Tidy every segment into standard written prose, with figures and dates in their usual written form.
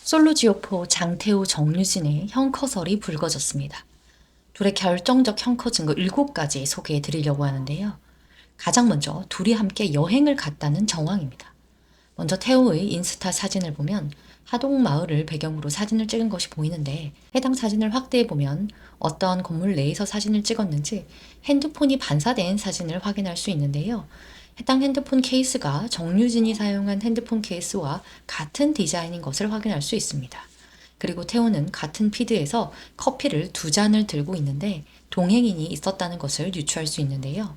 솔로 지오포 장태우 정유진의 형커설이 불거졌습니다. 둘의 결정적 형커 증거 7가지 소개해 드리려고 하는데요. 가장 먼저 둘이 함께 여행을 갔다는 정황입니다. 먼저 태우의 인스타 사진을 보면 하동 마을을 배경으로 사진을 찍은 것이 보이는데, 해당 사진을 확대해 보면 어떤 건물 내에서 사진을 찍었는지 핸드폰이 반사된 사진을 확인할 수 있는데요. 해당 핸드폰 케이스가 정유진이 사용한 핸드폰 케이스와 같은 디자인인 것을 확인할 수 있습니다. 그리고 태우는 같은 피드에서 커피를 2잔을 들고 있는데 동행인이 있었다는 것을 유추할 수 있는데요.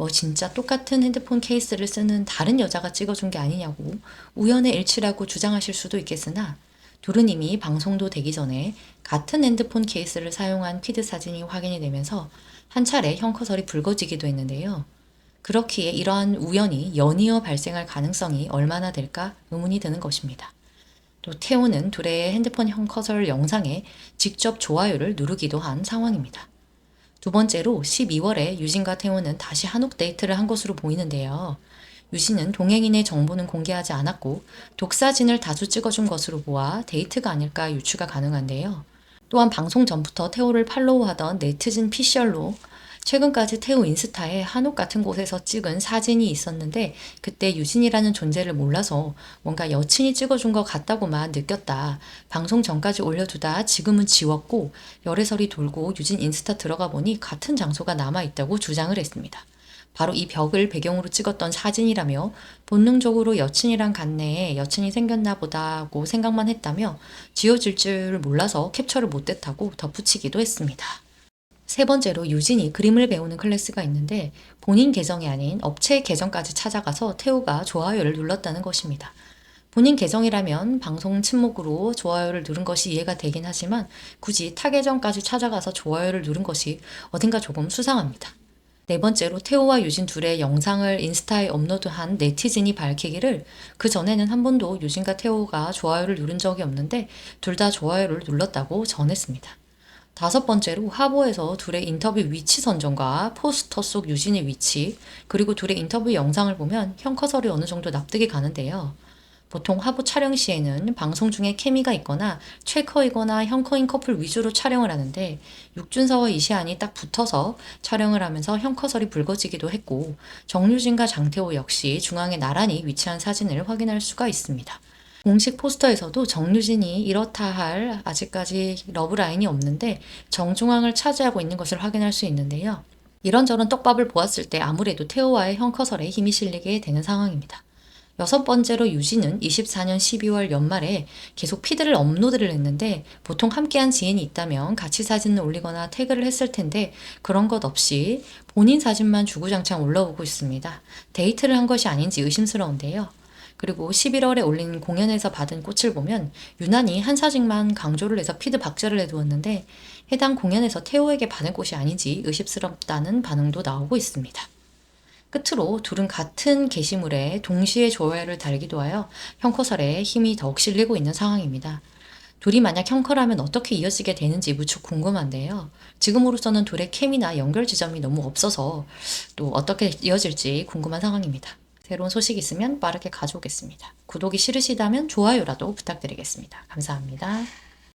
진짜 똑같은 핸드폰 케이스를 쓰는 다른 여자가 찍어준 게 아니냐고 우연의 일치라고 주장하실 수도 있겠으나, 둘은 이미 방송도 되기 전에 같은 핸드폰 케이스를 사용한 피드 사진이 확인이 되면서 한 차례 형커설이 불거지기도 했는데요. 그렇기에 이러한 우연이 연이어 발생할 가능성이 얼마나 될까 의문이 드는 것입니다. 또 태호는 둘의 핸드폰 형커설 영상에 직접 좋아요를 누르기도 한 상황입니다. 두 번째로 12월에 유진과 태호는 다시 한옥 데이트를 한 것으로 보이는데요. 유진은 동행인의 정보는 공개하지 않았고 독사진을 다수 찍어준 것으로 보아 데이트가 아닐까 유추가 가능한데요. 또한 방송 전부터 태호를 팔로우하던 네티즌 피셜로 최근까지 태호 인스타에 한옥 같은 곳에서 찍은 사진이 있었는데, 그때 유진이라는 존재를 몰라서 뭔가 여친이 찍어준 것 같다고만 느꼈다. 방송 전까지 올려두다 지금은 지웠고 열애설이 돌고 유진 인스타 들어가 보니 같은 장소가 남아있다고 주장을 했습니다. 바로 이 벽을 배경으로 찍었던 사진이라며 본능적으로 여친이랑 같네, 여친이 생겼나 보다고 생각만 했다며 지워질 줄 몰라서 캡처를 못했다고 덧붙이기도 했습니다. 세 번째로 유진이 그림을 배우는 클래스가 있는데 본인 계정이 아닌 업체 계정까지 찾아가서 태우가 좋아요를 눌렀다는 것입니다. 본인 계정이라면 방송 침묵으로 좋아요를 누른 것이 이해가 되긴 하지만 굳이 타 계정까지 찾아가서 좋아요를 누른 것이 어딘가 조금 수상합니다. 네 번째로 태호와 유진 둘의 영상을 인스타에 업로드한 네티즌이 밝히기를 그 전에는 한 번도 유진과 태호가 좋아요를 누른 적이 없는데 둘 다 좋아요를 눌렀다고 전했습니다. 다섯 번째로 화보에서 둘의 인터뷰 위치 선정과 포스터 속 유진의 위치, 그리고 둘의 인터뷰 영상을 보면 형커설이 어느 정도 납득이 가는데요. 보통 화보 촬영 시에는 방송 중에 케미가 있거나 최커이거나 형커인 커플 위주로 촬영을 하는데, 육준서와 이시안이 딱 붙어서 촬영을 하면서 형커설이 불거지기도 했고, 정유진과 장태호 역시 중앙에 나란히 위치한 사진을 확인할 수가 있습니다. 공식 포스터에서도 정유진이 이렇다 할 아직까지 러브라인이 없는데 정중앙을 차지하고 있는 것을 확인할 수 있는데요. 이런저런 떡밥을 보았을 때 아무래도 태호와의 형커설에 힘이 실리게 되는 상황입니다. 여섯 번째로 유진은 24년 12월 연말에 계속 피드를 업로드를 했는데, 보통 함께한 지인이 있다면 같이 사진을 올리거나 태그를 했을 텐데 그런 것 없이 본인 사진만 주구장창 올라오고 있습니다. 데이트를 한 것이 아닌지 의심스러운데요. 그리고 11월에 올린 공연에서 받은 꽃을 보면 유난히 한 사진만 강조를 해서 피드 박제를 해두었는데, 해당 공연에서 태호에게 받은 꽃이 아닌지 의심스럽다는 반응도 나오고 있습니다. 끝으로 둘은 같은 게시물에 동시에 좋아요를 달기도 하여 형커설에 힘이 더욱 실리고 있는 상황입니다. 둘이 만약 형커라면 어떻게 이어지게 되는지 무척 궁금한데요. 지금으로서는 둘의 케미나 연결 지점이 너무 없어서 또 어떻게 이어질지 궁금한 상황입니다. 새로운 소식 있으면 빠르게 가져오겠습니다. 구독이 싫으시다면 좋아요라도 부탁드리겠습니다. 감사합니다.